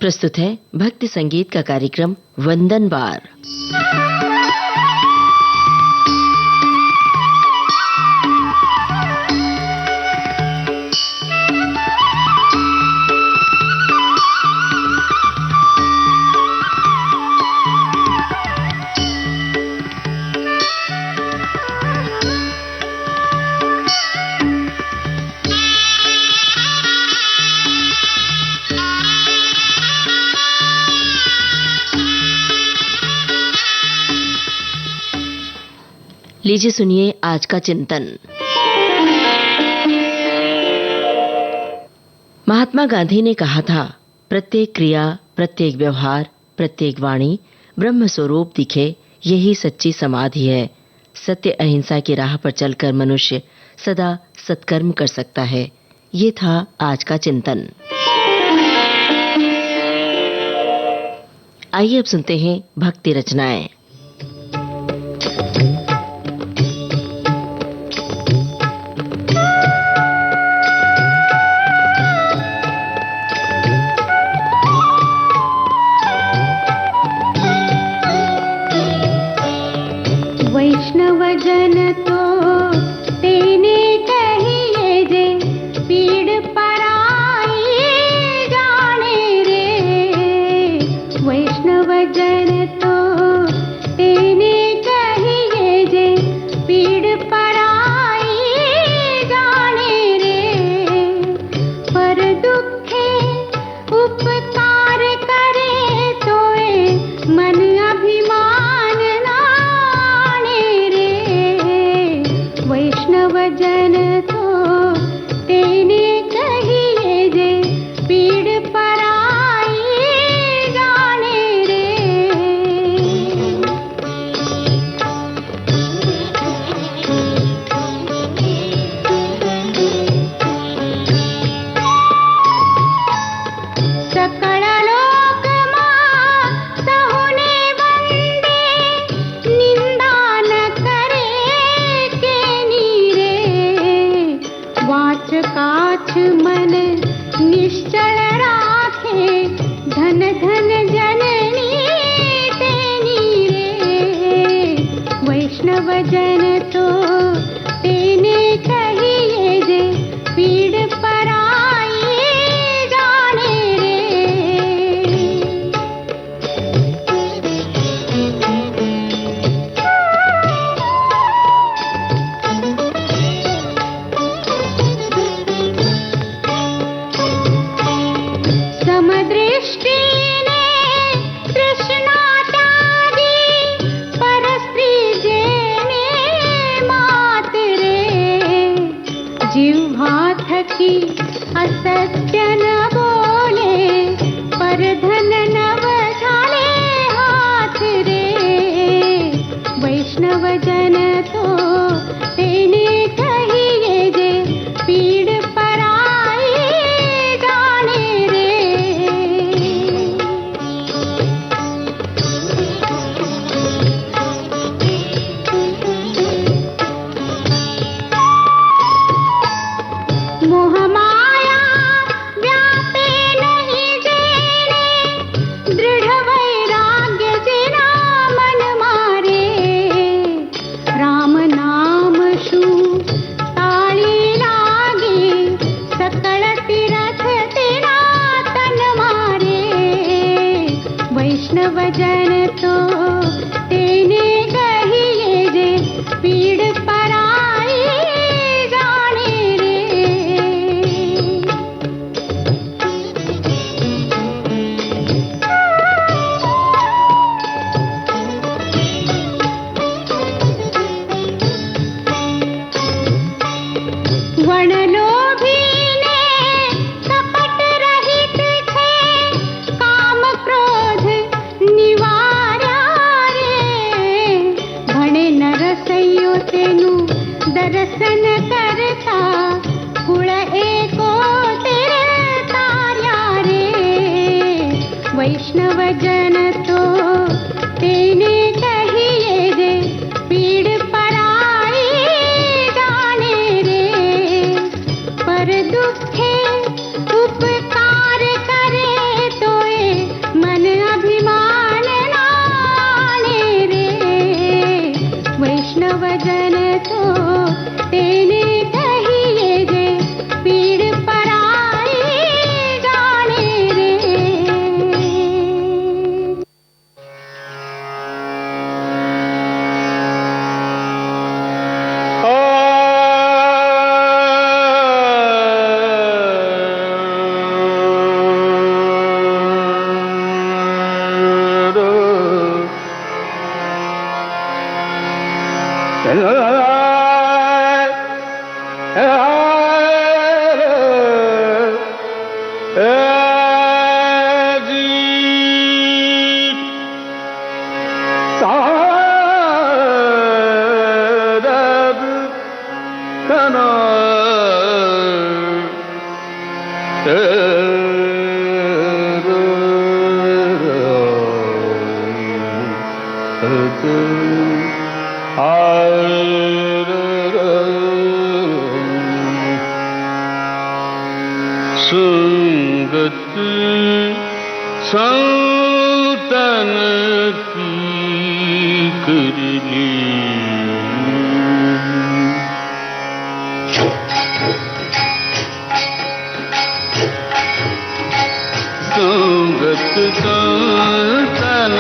प्रस्तुत है भक्ति संगीत का कार्यक्रम वंदन बार। लीजिए सुनिए आज का चिंतन। महात्मा गांधी ने कहा था, प्रत्येक क्रिया, प्रत्येक व्यवहार, प्रत्येक वाणी ब्रह्म स्वरूप दिखे, यही सच्ची समाधि है। सत्य अहिंसा की राह पर चलकर मनुष्य सदा सत्कर्म कर सकता है। ये था आज का चिंतन। आइए अब सुनते हैं भक्ति रचनाएं। वैष्णव जन तो तेने कहिए जे, पीड़ पराई जाने रे। वैष्णव जन तो तेने कहिए जे, पीड़ पराई जाने रे। पर दुखे उपकार करे तोए मन अभिमान ना। वैष्णव जन तो तेने कहिए जे, पीड़ पराई जाने रे। सकल लोक मां सहुने वंदे, निंदा न करे के नीरे। वाच काछ मन निश्चल राखे, धन धन जननी तेनी रे। वैष्णव जन तो तेने कहिए जे, पीड़ पराई जाने रे। समदृष्टि ने तृष्णा त्यागी, परस्त्री जेने मात रे। जिह्वा थकी असत्य न बोले, पर धन नव झाले हाथ रे। वैष्णव जन तो तेने कहिए जे, पीड़ पराई जाने रे। मोह माया व्यापे नहीं जेने, दृढ़ वैराग्य जिना मन मारे। राम नाम शू ताली लागे, सकल तीरथ तेरा तन मारे। वैष्णव जन तो तेने कहिए जे, पीड़ पराई जाने रे। वनलोभी ने कपट रहित थे, काम क्रोध निवार्या रे। घणे नरसैयो तेनु दर्शन करता, कुळ एको तेरे तार्या रे। वैष्णव जन तो तेने कहिए जे, पीड़ पराई जाने रे। पर दुखे उपकार करे तोए संगत संतन की कर ली, संगत संतन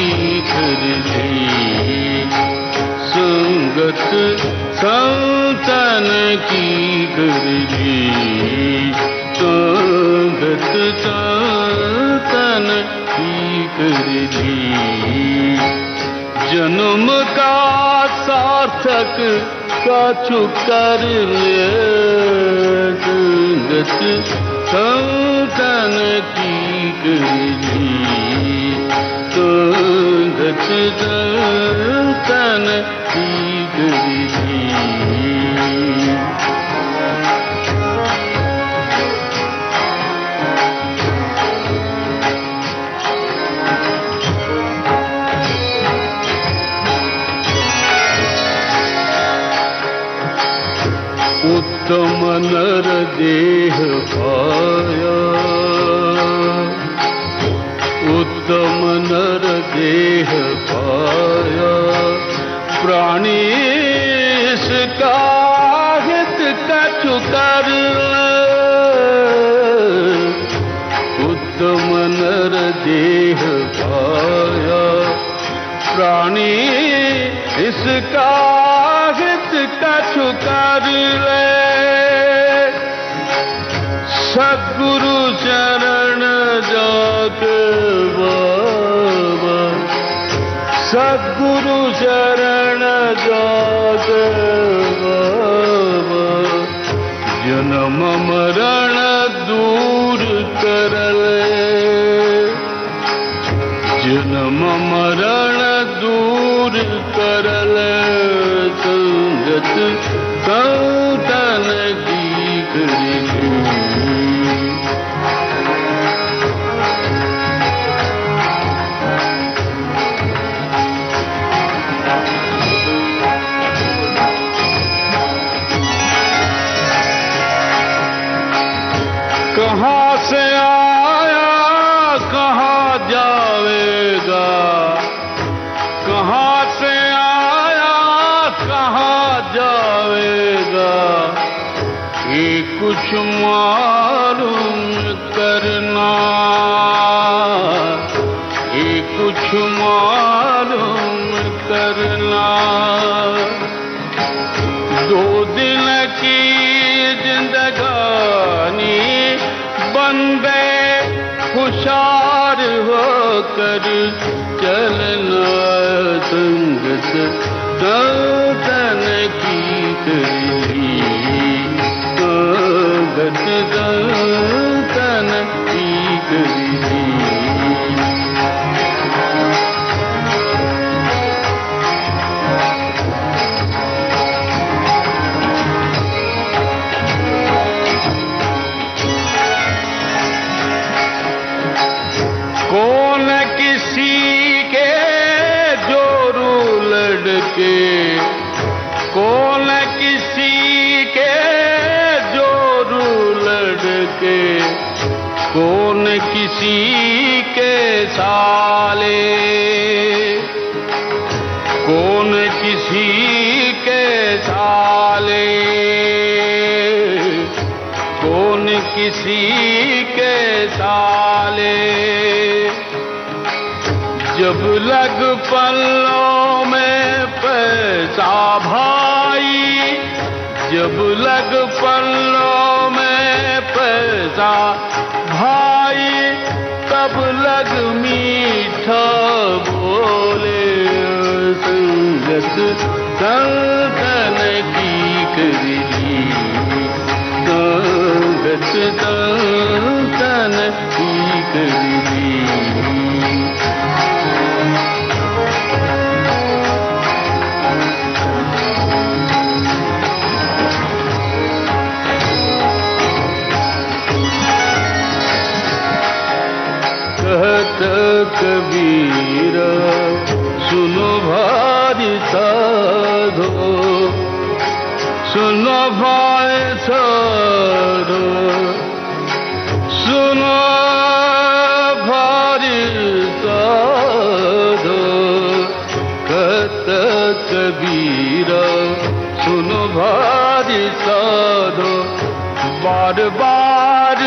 की कर ली, संगत संतन की कर ली, संगत संतन की कर ली। जन्म का सार्थक कछु कर ले, संगत संतन की कर ली, संगत संतन की कर ली। उत्तम नर देह पाया, उत्तम नर देह पाया, प्राणी इसका हित कछु कर ले, उत्तम नर देह पाया, प्राणी इसका हित कछु कर ले। सद्गुरु चरण जाके बाबा, सद्गुरु चरण जाके बाबा, जन्म मरण दूर कर ले, जन्म मरण दूर कर ले, संगत संतन की कर ली। कहाँ से आया कहाँ जावेगा, कहाँ से आया कहाँ जावेगा, ये कुछ मालूम करना, ये कुछ मालूम करना। दो दिन की जिंदगानी बंदे हुशार होकर चलना, संगत संतन की कर ली, संगत संतन की कर ली। कौन किसी के जोरू लड़के, कौन किसी के जोरू लड़के, कौन किसी के साले, कौन किसी के साले, कौन किसी के साले। जब लग पल्लों में पैसा भाई, जब लग पल्लों में पैसा भाई, तब लग मीठा बोले, संगत संतन की कर ली, संगत संतन की कर ली। कह कहत कबीर सुनो भाई साधो, सुनो भाई साधो, सुनो भाई साधो। कहत कबीर सुनो भाई साधो, बार बार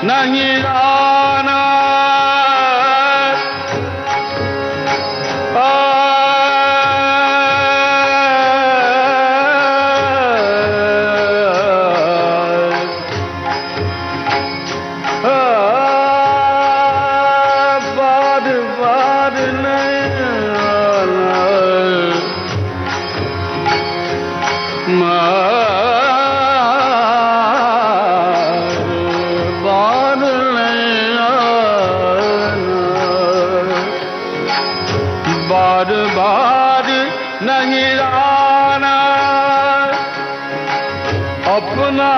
नहीं आना, बार बार नहीं आना। बार बार नहीं आना, अपना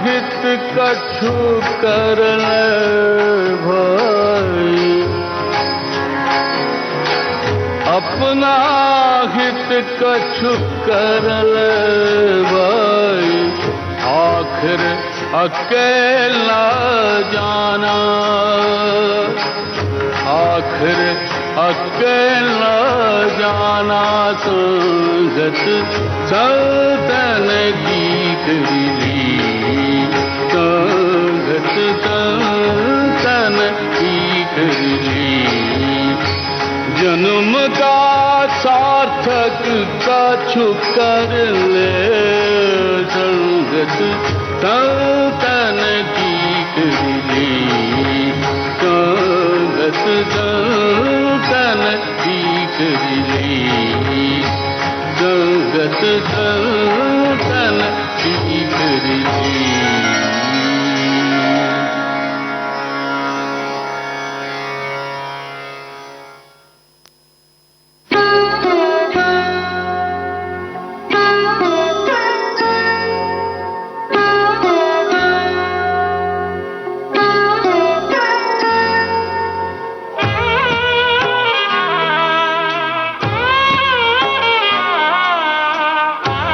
हित कछु कर ले भाई, अपना हित कछु कर ले भाई। आखिर अकेला जाना, आखिर अकेला जाना। संगत संतन की करी, संगत संतन की करी। जन्म का सार्थक कछु कर ले, संगत संतन की करी, संगत संतन की करी, संगत संतन की करी। आ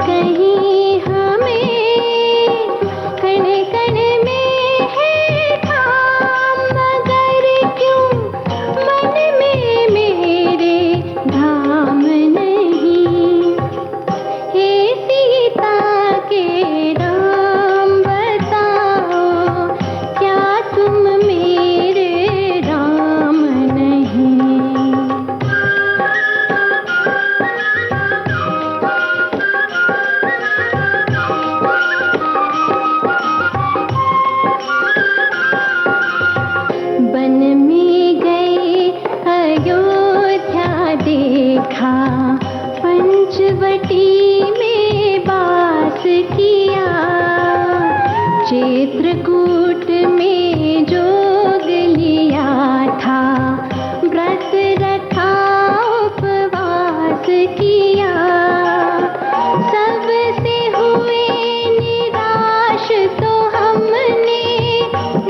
कहीं हमें कण कण में है धाम, मगर क्यों मन में मेरे धाम नहीं। हे सीता के राम बताओ, क्या तुम मेरे राम नहीं। वन में गए अयोध्या देखा, पंचवटी में वास किया, चित्रकूट में जोग लिया था, व्रत रखा उपवास किया। सबसे हुए निराश तो हमने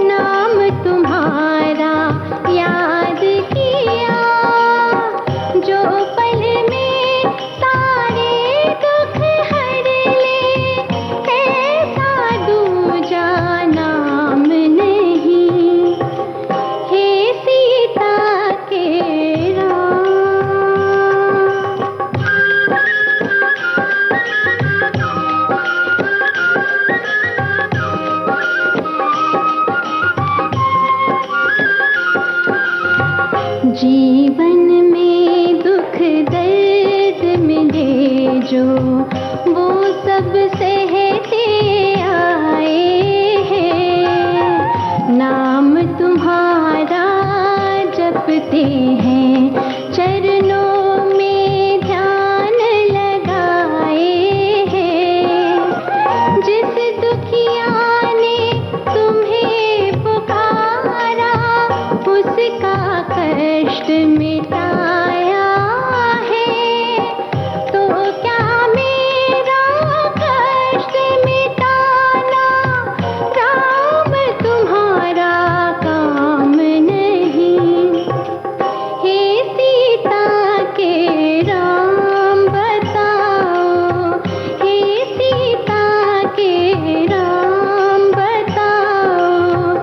नाम तुम्हारा याद किया, जो पल में सारे दुख हर ले, ऐसा दूजा नाम नहीं। हे सीता के राम। जीवन में दुख दर्द मिले जो, वो सब सहते आए हैं। नाम तुम्हारा जपते हैं, चरणों में ध्यान लगाए हैं। जिस दुखिया ने तुम्हें पुकारा, उसका कष्ट मिटाया है। तो क्या मेरा कष्ट मिटाना राम तुम्हारा काम नहीं। हे सीता के राम बताओ, हे सीता के राम बताओ,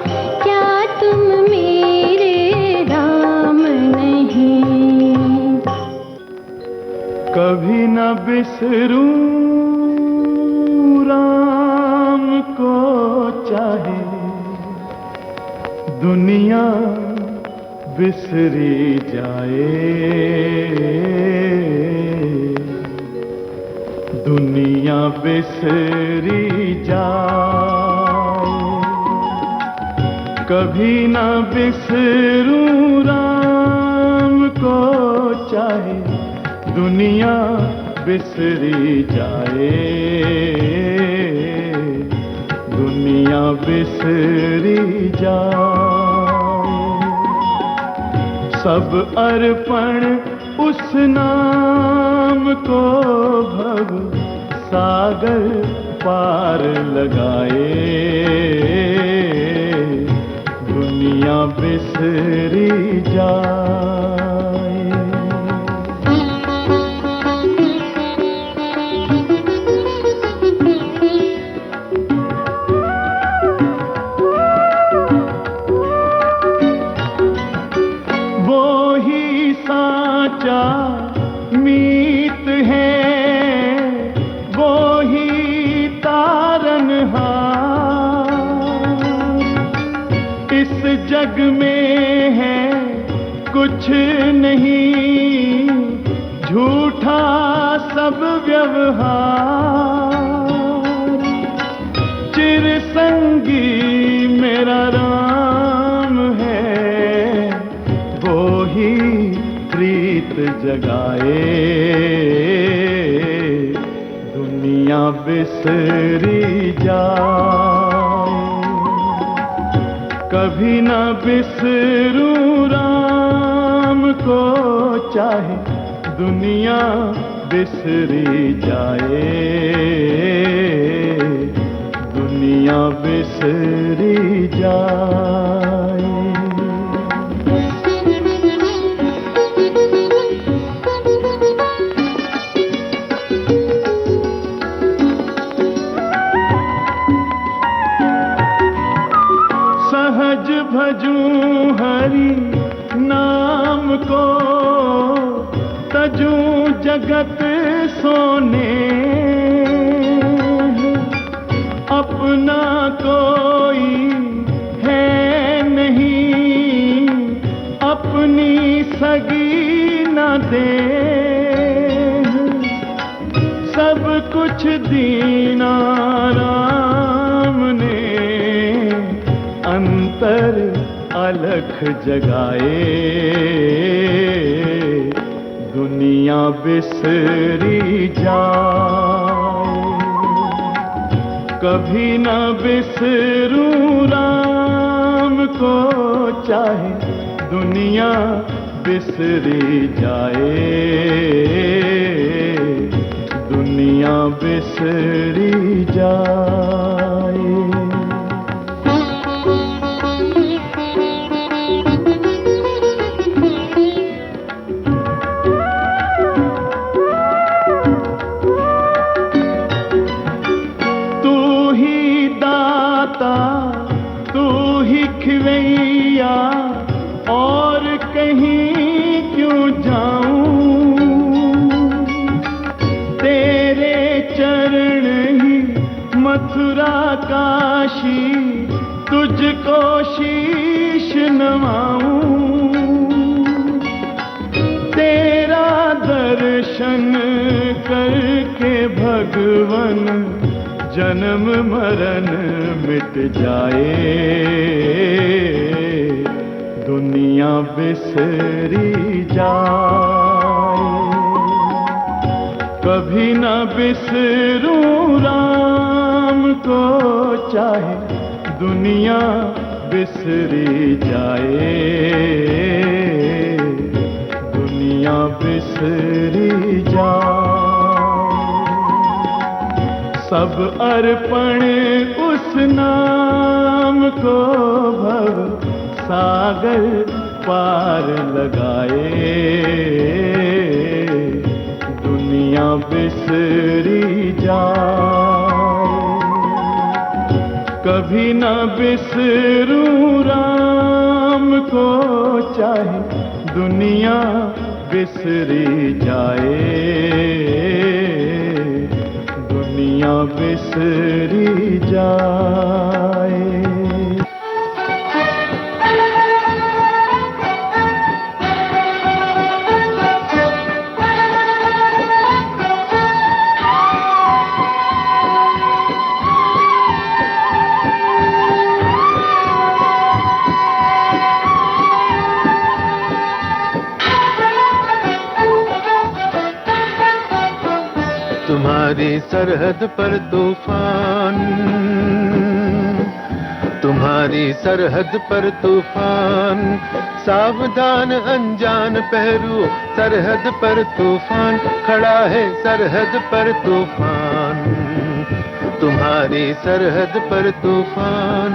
क्या तुम मेरे राम नहीं। कभी न बिसरूं राम को, चाहे दुनिया बिसरी जाए, दुनिया बिसरी जाए। कभी न बिसरूं राम को, चाहे दुनिया बिसरी जाए, दुनिया बिसरी जाए। सब अर्पण उस नाम को, भव सागर पार लगाए, दुनिया बिसरी जाए। वो ही साचा मीत है, वो ही तारनहार, इस जग में है कुछ नहीं, झूठा सब व्यवहार। चिरसंगी मेरा राम है, वो ही प्रीत जगाए, दुनिया बिसरी जाए। कभी न बिसरूं राम को, चाहे दुनिया बिसरी जाए, दुनिया बिसरी जाए। भजूं हरि नाम को, तजूं जगत सोने। अपना कोई है नहीं, अपनी सगी न दे। सब कुछ दीना राम ने अंतर अलख जगाए। दुनिया बिसरी जाए, कभी न बिसरूं राम को, चाहे दुनिया बिसरी जाए। दुनिया बिसरी जाए। तू ही खिवैया, और कहीं क्यों जाऊं। तेरे चरण ही मथुरा काशी, तुझको शीश नवाऊं। तेरा दर्शन करके भगवन जन्म मरण मिट जाए। दुनिया बिसरी जाए, कभी न बिसरूं राम को, चाहे दुनिया बिसरी जाए। दुनिया बिसरी जाए। सब अर्पण उस नाम को, भव सागर पार लगाए। दुनिया बिसरी जाए, कभी न बिसरूं राम को, चाहे दुनिया बिसरी जाए। दुनिया बिसरी जाए। तुम्हारी सरहद पर तूफान, तुम्हारी सरहद पर तूफान, सावधान अनजान पहरू, सरहद पर तूफान खड़ा है, सरहद पर तूफान, तुम्हारी सरहद पर तूफान।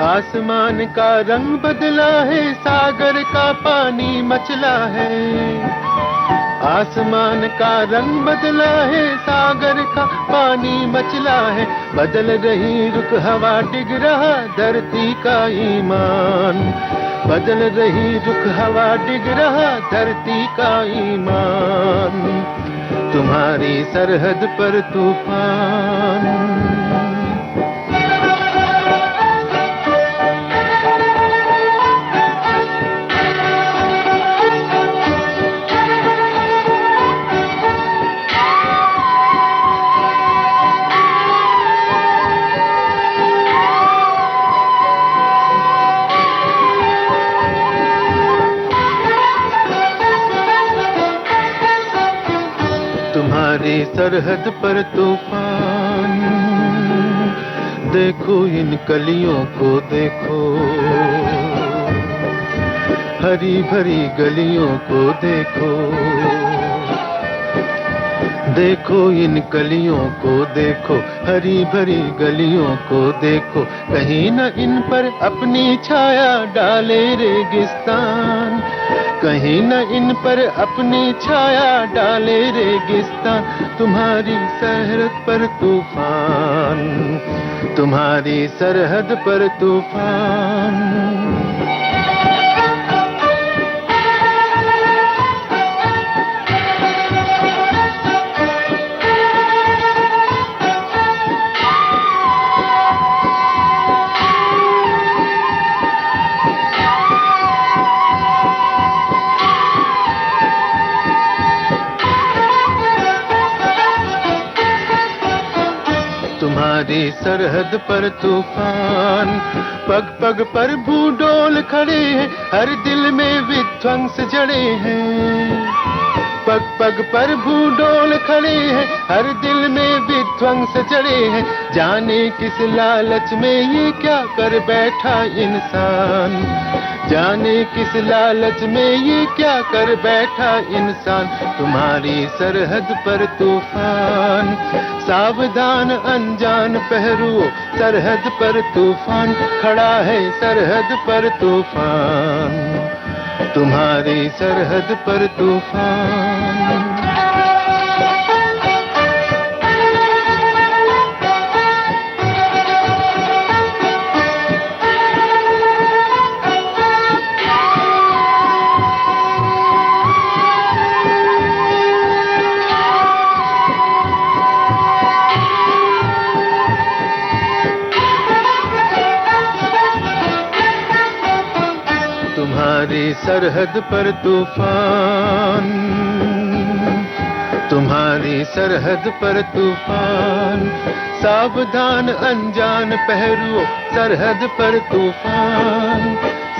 आसमान का रंग बदला है, सागर का पानी मचला है। आसमान का रंग बदला है, सागर का पानी मचला है। बदल रही रुख हवा, डिग रहा धरती का ईमान। बदल रही रुख हवा, डिग रहा धरती का ईमान। तुम्हारी सरहद पर तूफान। तुम्हारी सरहद पर तूफान। देखो इन कलियों को देखो, हरी भरी गलियों को देखो। देखो इन कलियों को देखो, हरी भरी गलियों को देखो। कहीं न इन पर अपनी छाया डाले रेगिस्तान। कहीं न इन पर अपनी छाया डाले रेगिस्तान। तुम्हारी सरहद पर तूफान, तुम्हारी सरहद पर तूफान। तुम्हारी सरहद पर तूफान, पग पग पर भूडोल खड़े हैं, हर दिल में विध्वंस जड़े हैं। पग पग पर भूडोल खड़े हैं, हर दिल में विध्वंस जड़े हैं। जाने किस लालच में ये क्या कर बैठा इंसान, जाने किस लालच में ये क्या कर बैठा इंसान। तुम्हारी सरहद पर तूफान, सावधान अनजान पहरुओं, सरहद पर तूफान खड़ा है, सरहद पर तूफान, तुम्हारी सरहद पर तूफान। तुम्हारी सरहद पर तूफान, तुम्हारी सरहद पर तूफान, सावधान अनजान पहरुओं, सरहद पर तूफान,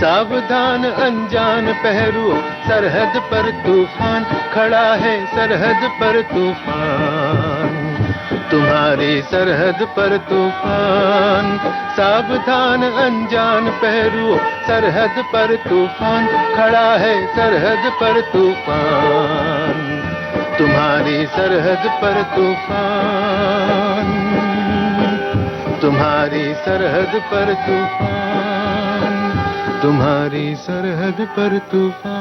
सावधान अनजान पहरुओं, सरहद पर तूफान खड़ा है, सरहद पर तूफान, तुम्हारी सरहद पर तूफान। सावधान अनजान पहरुओं, सरहद पर तूफान खड़ा है, सरहद पर तूफान, तुम्हारी सरहद पर तूफान, तुम्हारी सरहद पर तूफान, तुम्हारी सरहद पर तूफान।